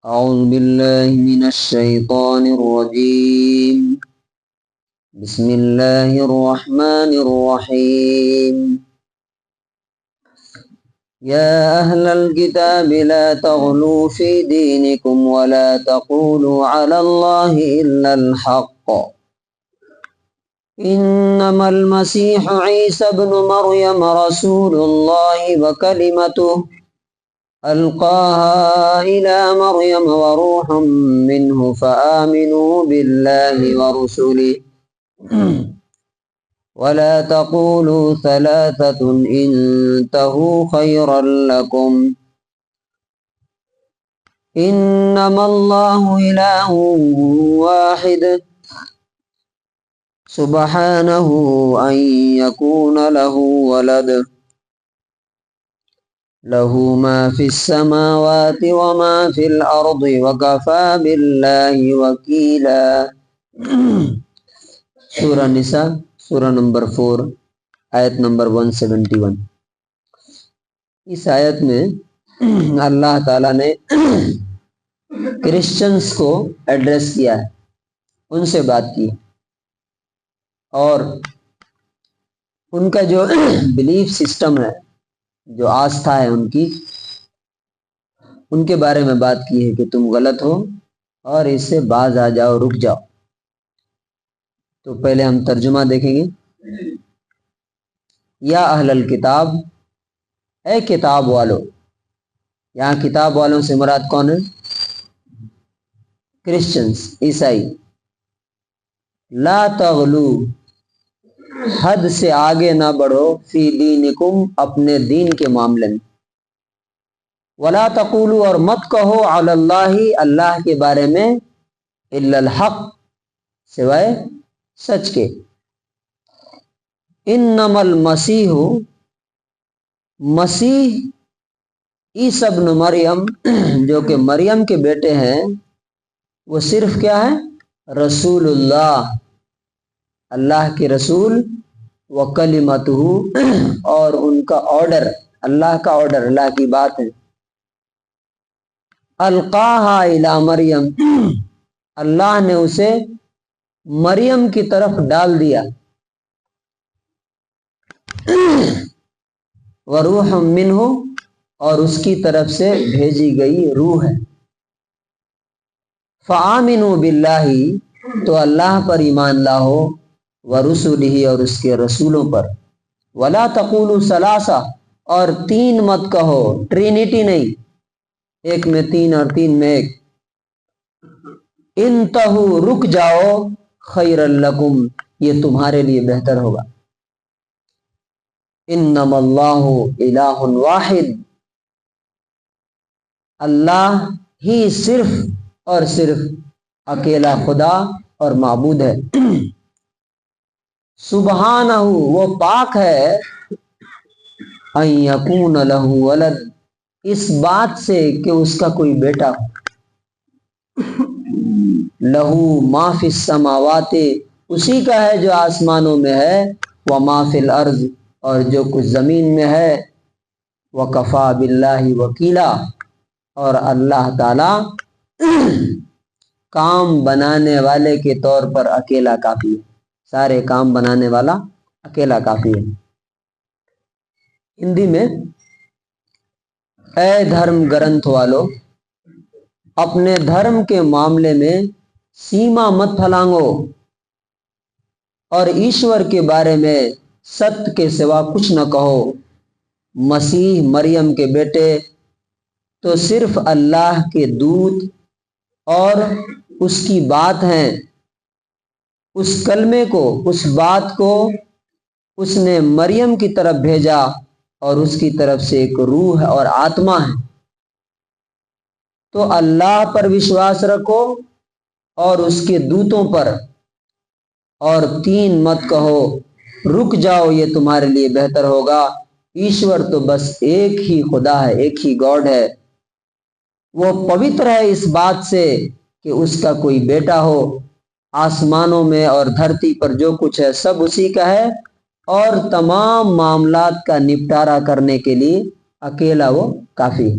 أعوذ بالله من الشيطان الرجيم. بسم الله الرحمن الرحيم. يا أهل الكتاب لا تغلوا في دينكم ولا تقولوا على الله إلا الحق إنما المسيح عيسى ابن مريم رسول الله وكلمته ألقاها إلى مريم وروح منه فآمنوا بالله ورسله ولا تقولوا ثلاثة انتهوا خيرا لكم إنما الله إله واحد سبحانه أن يكون له ولد له ما في السماوات وما في الأرض وكفى بالله وكيلا. سورہ نساء سورہ نمبر 4 آیت نمبر 171. اس آیت میں اللہ تعالیٰ نے کرسچنز کو ایڈریس کیا ہے، ان سے بات کی اور ان کا جو بلیف سسٹم ہے، جو آستھا ہے ان کے بارے میں بات کی ہے کہ تم غلط ہو اور اس سے باز آ جاؤ، رک جاؤ. تو پہلے ہم ترجمہ دیکھیں گے. یا اہل الکتاب، اے کتاب والو. یہاں کتاب والوں سے مراد کون ہے؟ کرسچنز، عیسائی. لا تغلو، حد سے آگے نہ بڑھو، فی دینکم، اپنے دین کے معاملے میں. ولا تقولو، اور مت کہو، علی اللہ، اللہ کے بارے میں، الا الحق، سوائے سچ کے. انما المسیح، مسیح عیسی ابن مریم، جو کہ مریم کے بیٹے ہیں، وہ صرف کیا ہے؟ رسول اللہ، اللہ کے رسول، وکلمتہ، اور ان کا آرڈر، اللہ کا آرڈر، اللہ کی بات ہے. القاہا الی مریم، اللہ نے اسے مریم کی طرف ڈال دیا. وروح منہ، اور اس کی طرف سے بھیجی گئی روح ہے. فآمنوا باللہ، تو اللہ پر ایمان لاؤ، ورسلہ، اور اس کے رسولوں پر. ولا تقولوا ثلاثہ، اور تین مت کہو، ٹرینیٹی نہیں، ایک میں تین اور تین میں ایک. انتہو، رک جاؤ، خیر لکم، یہ تمہارے لیے بہتر ہوگا. انما اللہ الہ واحد، اللہ ہی صرف اور صرف اکیلا خدا اور معبود ہے. سبحانہ، وہ پاک ہے، ان یکون لہ ولد، اس بات سے کہ اس کا کوئی بیٹا ہو. لہو ما فی السماوات، اسی کا ہے جو آسمانوں میں ہے، وما فی الارض، اور جو کچھ زمین میں ہے. وکفا باللہ وکیلا، اور اللہ تعالی کام بنانے والے کے طور پر اکیلا کافی ہے. سارے کام بنانے والا اکیلا کافی ہے. ہندی میں، اے دھرم گرنتھ والو، اپنے دھرم کے معاملے میں سیما مت پھلانگو، اور ایشور کے بارے میں ست کے سوا کچھ نہ کہو. مسیح مریم کے بیٹے تو صرف اللہ کے دودت اور اس کی بات ہیں. اس کلمے کو، اس بات کو اس نے مریم کی طرف بھیجا، اور اس کی طرف سے ایک روح اور آتما ہے. تو اللہ پر وشواس رکھو اور اس کے دوتوں پر. اور تین مت کہو، رک جاؤ، یہ تمہارے لیے بہتر ہوگا. ایشور تو بس ایک ہی خدا ہے، ایک ہی گاڈ ہے. وہ پوتر ہے اس بات سے کہ اس کا کوئی بیٹا ہو. آسمانوں میں اور دھرتی پر جو کچھ ہے سب اسی کا ہے، اور تمام معاملات کا نپٹارہ کرنے کے لیے اکیلا وہ کافی ہے.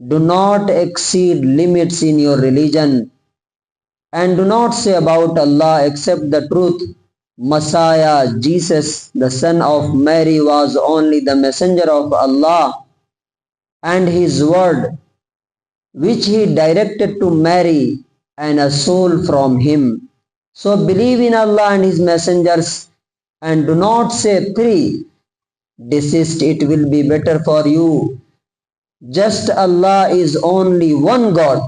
do not exceed limits in your religion and do not say about Allah except the truth. Messiah Jesus, the son of Mary, was only the messenger of Allah and his word which he directed to Mary and a soul from him. So believe in Allah and his messengers and do not say three. Desist, it will be better for you. Just Allah is only one God.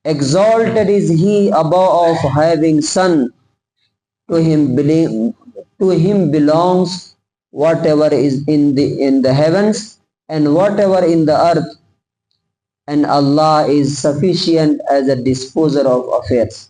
Exalted is he above of having son. To him belongs whatever is in the heavens and whatever in the earth, and Allah is sufficient as a disposer of affairs.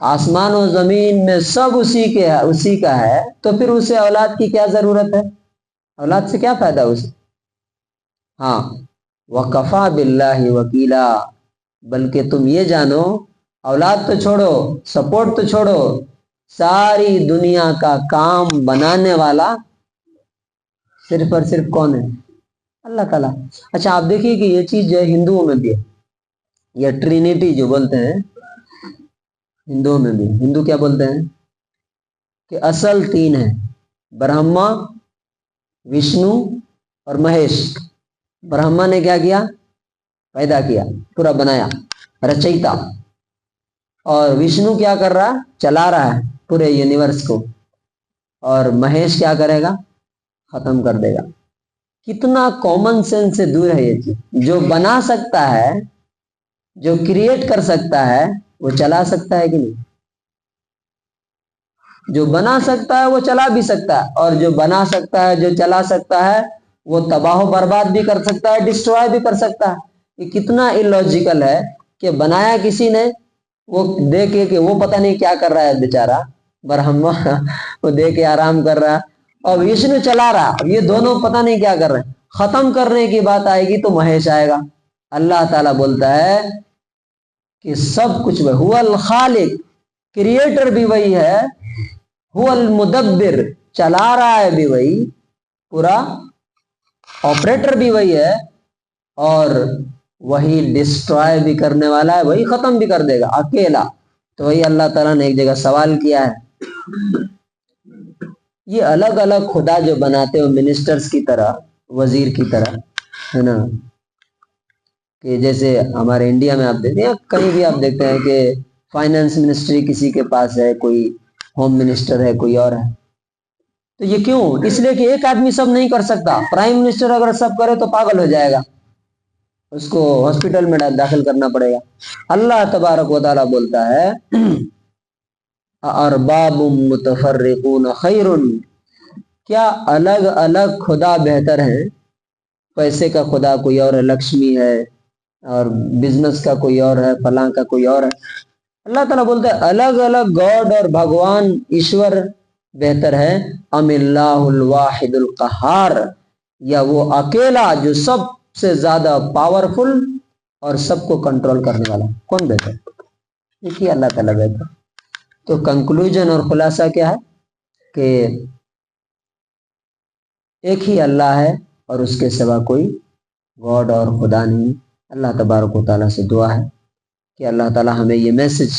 آسمان و زمین میں سب اسی کا ہے، تو پھر اسے اولاد کی کیا ضرورت ہے؟ اولاد سے کیا فائدہ اسے؟ ہاں، وَكَفَى بِاللَّهِ وَكِيلًا، بلکہ تم یہ جانو، اولاد تو چھوڑو، سپورٹ تو چھوڑو، ساری دنیا کا کام بنانے والا صرف اور صرف کون ہے؟ اللہ تعالیٰ۔ اچھا آپ دیکھیے کہ یہ چیز جو ہے ہندوؤں میں بھی ہے، یہ ٹرینیٹی جو بولتے ہیں ہندوؤں میں بھی، ہندو کیا بولتے ہیں کہ اصل تین ہیں، برہما، وشنو اور مہیش۔ برہما نے کیا کیا؟ پیدا کیا، پورا بنایا، رچیتا۔ اور وشنو کیا کر رہا؟ چلا رہا ہے پورے یونیورس کو۔ اور مہیش کیا کرے گا؟ ختم کر دے گا۔ کتنا کامن سینس سے دور ہے یہ چیز۔ جو بنا سکتا ہے، جو کریٹ کر سکتا ہے، وہ چلا سکتا ہے کہ نہیں؟ جو بنا سکتا ہے وہ چلا بھی سکتا ہے، اور جو بنا سکتا ہے، جو چلا سکتا ہے، وہ تباہ و برباد بھی کر سکتا ہے، ڈسٹروائے بھی کر سکتا ہے۔ یہ کتنا الوجیکل ہے کہ بنایا کسی نے، وہ دیکھے کہ وہ پتہ نہیں کیا کر رہا ہے بیچارہ برہما، وہ دیکھ کے آرام کر رہا ہے، اور وشنو چلا رہا، یہ دونوں پتہ نہیں کیا کر رہے ہیں۔ ختم کرنے کی بات آئے گی تو مہیش آئے گا۔ اللہ تعالیٰ بولتا ہے کہ سب کچھ وہ هو الخالق، کریٹر بھی وہی ہے، هو المدبر، چلا رہا ہے بھی وہی، پورا آپریٹر بھی وہی ہے، اور وہی ڈسٹرائے بھی کرنے والا ہے، وہی ختم بھی کر دے گا اکیلا۔ تو وہی اللہ تعالیٰ نے ایک جگہ سوال کیا ہے، یہ الگ الگ خدا جو بناتے ہو منسٹرز کی طرح، وزیر کی طرح، ہے نا، کہ جیسے ہمارے انڈیا میں آپ دیکھتے ہیں، کہیں بھی آپ دیکھتے ہیں کہ فائنانس منسٹری کسی کے پاس ہے، کوئی ہوم منسٹر ہے، کوئی اور ہے۔ تو یہ کیوں؟ اس لیے کہ ایک آدمی سب نہیں کر سکتا۔ پرائم منسٹر اگر سب کرے تو پاگل ہو جائے گا، اس کو ہاسپٹل میں داخل کرنا پڑے گا۔ اللہ تبارک و تعالیٰ بولتا ہے ارباب متفرقون خیر، کیا الگ الگ خدا بہتر ہیں؟ پیسے کا خدا کوئی اور ہے، لکشمی ہے، اور بزنس کا کوئی اور ہے، فلاں کا کوئی اور ہے۔ اللہ تعالیٰ بولتا ہے الگ الگ گاڈ اور بھگوان ایشور بہتر ہے، ام اللہ الواحد القہار، یا وہ اکیلا جو سب سے زیادہ پاورفل اور سب کو کنٹرول کرنے والا، کون بہتر؟ دیکھیے اللہ تعالیٰ بہتر۔ تو کنکلوژن اور خلاصہ کیا ہے کہ ایک ہی اللہ ہے، اور اس کے سوا کوئی گاڈ اور خدا نہیں۔ اللہ تبارک و تعالیٰ سے دعا ہے کہ اللہ تعالیٰ ہمیں یہ میسج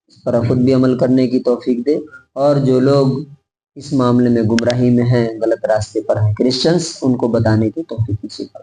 اس پر خود بھی عمل کرنے کی توفیق دے، اور جو لوگ اس معاملے میں گمراہی میں ہیں، غلط راستے پر ہیں، کرسچنز، ان کو بتانے کی توفیق نصیب فرمائے۔